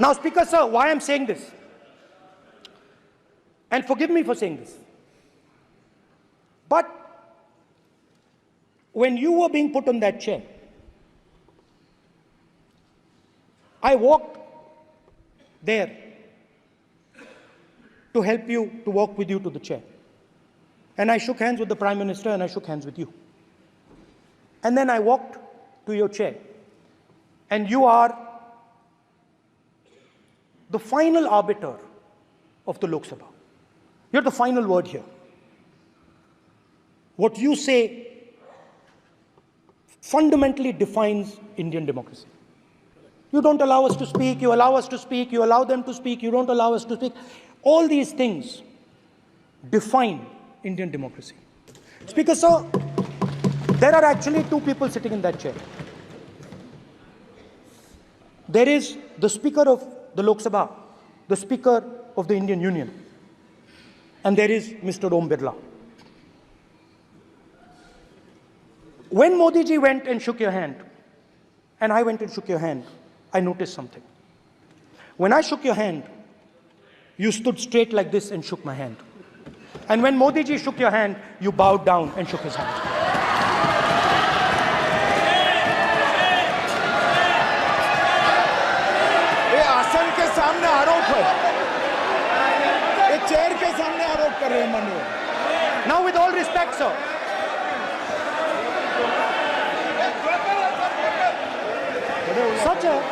Now, Speaker, sir, why I'm saying this, and forgive me for saying this, but when you were being put on that chair, I walked there to help you, to walk with you to the chair. And I shook hands with the Prime Minister and I shook hands with you. And then I walked to your chair. And you are the final arbiter of the Lok Sabha. You're the final word here. What you say fundamentally defines Indian democracy. You don't allow us to speak, you allow us to speak, you allow them to speak, you don't allow us to speak. All these things define Indian democracy. Speaker, sir, there are actually two people sitting in that chair. There is the Speaker of the Lok Sabha, the Speaker of the Indian Union, and there is Mr. Om Birla. When Modi ji went and shook your hand, and I went and shook your hand, I noticed something. When I shook your hand, you stood straight like this and shook my hand. And when Modi ji shook your hand, you bowed down and shook his hand. ये आसन के सामने आरोप है, ये chair के सामने आरोप कर रहे हैं माननीय। Now, with all respect, sir, such a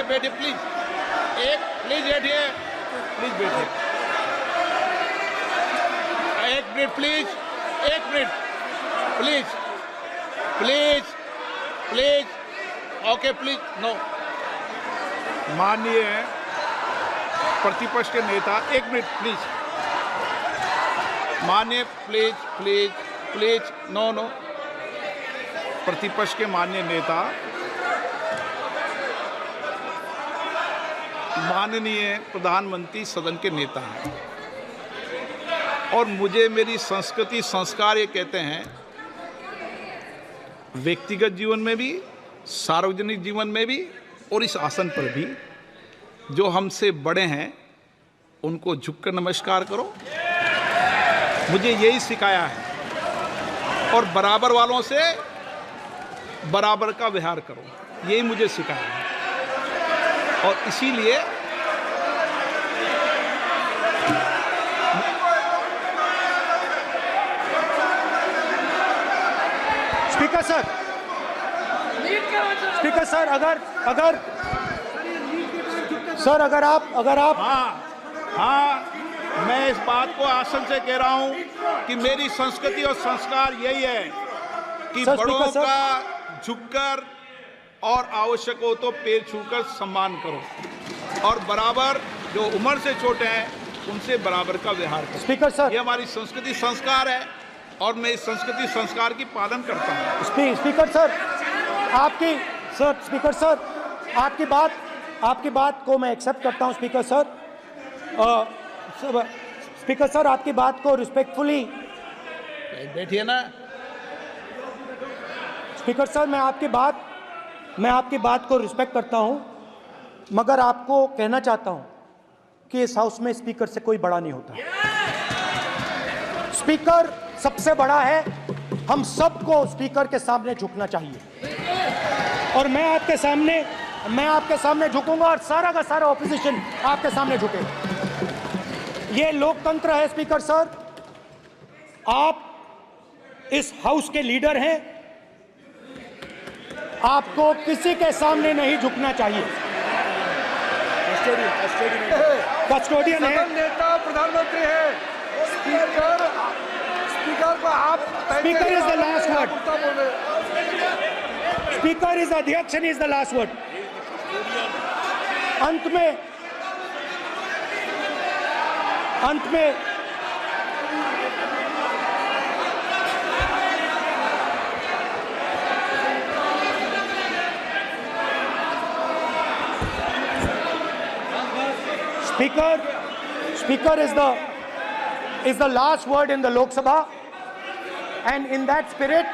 बैठिए प्लीज, प्लीज बैठिए, एक minute please, okay please, no. माननीय प्रतिपक्ष के नेता, एक मिनट प्लीज, माननीय प्लीज, नो। प्रतिपक्ष के माननीय नेता, माननीय प्रधानमंत्री सदन के नेता हैं और मुझे मेरी संस्कृति संस्कार ये कहते हैं, व्यक्तिगत जीवन में भी, सार्वजनिक जीवन में भी और इस आसन पर भी, जो हमसे बड़े हैं उनको झुककर नमस्कार करो। मुझे यही सिखाया है और बराबर वालों से बराबर का व्यवहार करो, यही मुझे सिखाया है। और इसीलिए स्पीकर सर, अगर आप हाँ, मैं इस बात को आसन से कह रहा हूं कि मेरी संस्कृति और संस्कार यही है कि बड़ों का झुककर और आवश्यक हो तो पैर छूकर सम्मान करो और बराबर जो उम्र से छोटे हैं उनसे बराबर का व्यवहार करो। स्पीकर सर, ये हमारी संस्कृति संस्कार है और मैं इस संस्कृति संस्कार की पालन करता हूँ। आपकी बात को मैं एक्सेप्ट करता हूँ। स्पीकर सर, आपकी बात को रिस्पेक्टफुली बैठिए ना। स्पीकर सर, मैं आपकी बात को रिस्पेक्ट करता हूं, मगर आपको कहना चाहता हूं कि इस हाउस में स्पीकर से कोई बड़ा नहीं होता। स्पीकर सबसे बड़ा है, हम सबको स्पीकर के सामने झुकना चाहिए और मैं आपके सामने झुकूंगा और सारा का सारा ऑपोजिशन आपके सामने झुकेगा। ये लोकतंत्र है। स्पीकर सर, आप इस हाउस के लीडर हैं, आपको किसी के सामने नहीं झुकना चाहिए। कस्टोडियन है, नेता प्रधानमंत्री है, स्पीकर को आप, speaker is the last word, speaker is अध्यक्ष and is the last word. अंत में Speaker is the is the last word in the Lok Sabha. And in that spirit,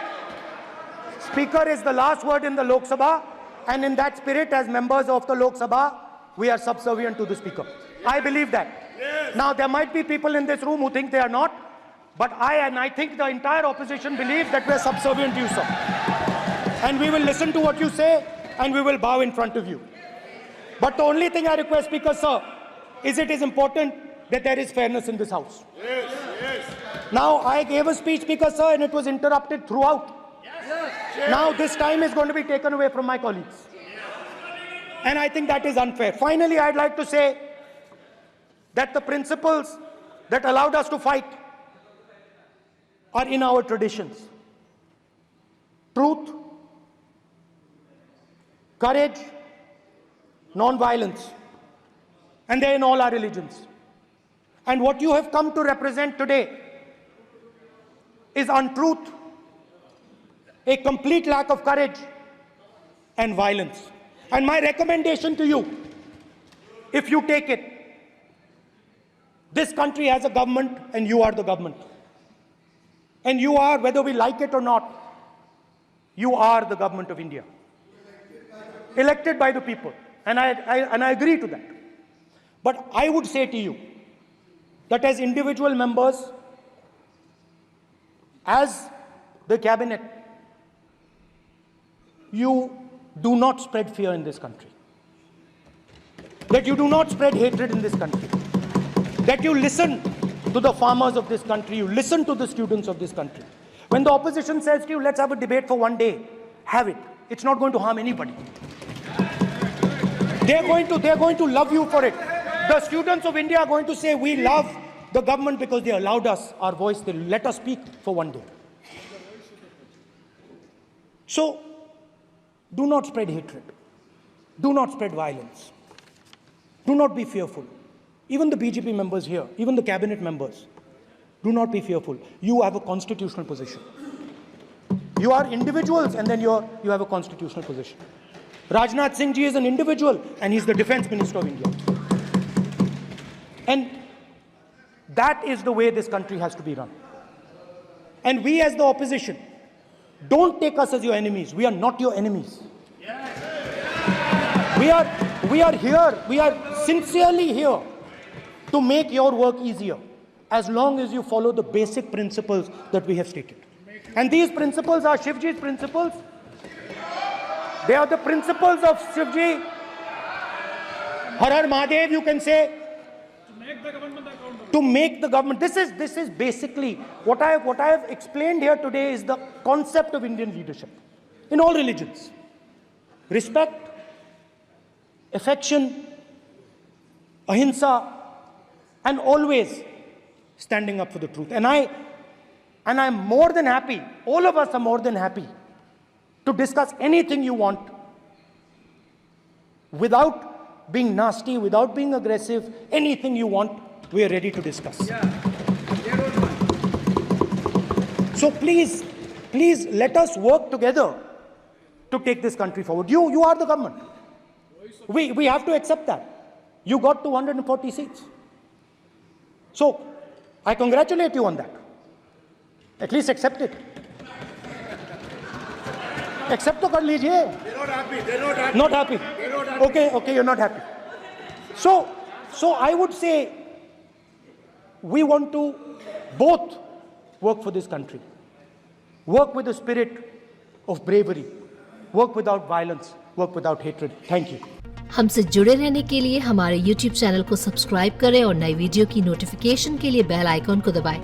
Speaker is the last word in the Lok Sabha. And in that spirit, as members of the Lok Sabha, we are subservient to the Speaker. I believe that. Yes. Now, there might be people in this room who think they are not. But I think the entire opposition believes that we are subservient to you, sir. And we will listen to what you say and we will bow in front of you. But the only thing I request, Speaker, sir, is it is important that there is fairness in this House. Yes, yes. Now, I gave a speech, Speaker, sir, and it was interrupted throughout. Yes. Now, this time is going to be taken away from my colleagues. And I think that is unfair. Finally, I'd like to say that the principles that allowed us to fight are in our traditions. Truth, courage, non-violence. And they're in all our religions. And what you have come to represent today is untruth, a complete lack of courage, and violence. And my recommendation to you, if you take it, this country has a government and you are the government. And you are, whether we like it or not, you are the government of India. Elected by the people. And I agree to that. But I would say to you that as individual members, as the cabinet, you do not spread fear in this country. That you do not spread hatred in this country. That you listen to the farmers of this country, you listen to the students of this country. When the opposition says to you, let's have a debate for one day, have it. It's not going to harm anybody. They're going to love you for it. The students of India are going to say, we love the government because they allowed us our voice, they let us speak for one day. So, do not spread hatred. Do not spread violence. Do not be fearful. Even the BJP members here, even the cabinet members, do not be fearful. You have a constitutional position. You are individuals and then you have a constitutional position. Rajnath Singh ji is an individual and he's the Defense Minister of India. And that is the way this country has to be run. And we as the opposition, don't take us as your enemies. We are not your enemies. We are here, we are sincerely here to make your work easier, as long as you follow the basic principles that we have stated. And these principles are Shivji's principles. They are the principles of Shivji. Har Har Mahadev, you can say. To make the government. This is basically what I have explained here today is the concept of Indian leadership in all religions. Respect, affection, ahimsa, and always standing up for the truth. And I'm more than happy, all of us are more than happy to discuss anything you want without being nasty, without being aggressive, anything you want, we are ready to discuss. So please let us work together to take this country forward. You are the government. We have to accept that. You got 240 seats. So, I congratulate you on that. At least accept it. Accept to kar lijiye. They're not happy. Not happy. Okay, you're not happy. So I would say we want to both work for this country. Work with the spirit of bravery. Work without violence. Work without hatred. Thank you. हमसे जुड़े रहने के लिए हमारे YouTube channel को subscribe करें और नई वीडियो की नोटिफिकेशन के लिए बेल आइकॉन को दबाएं।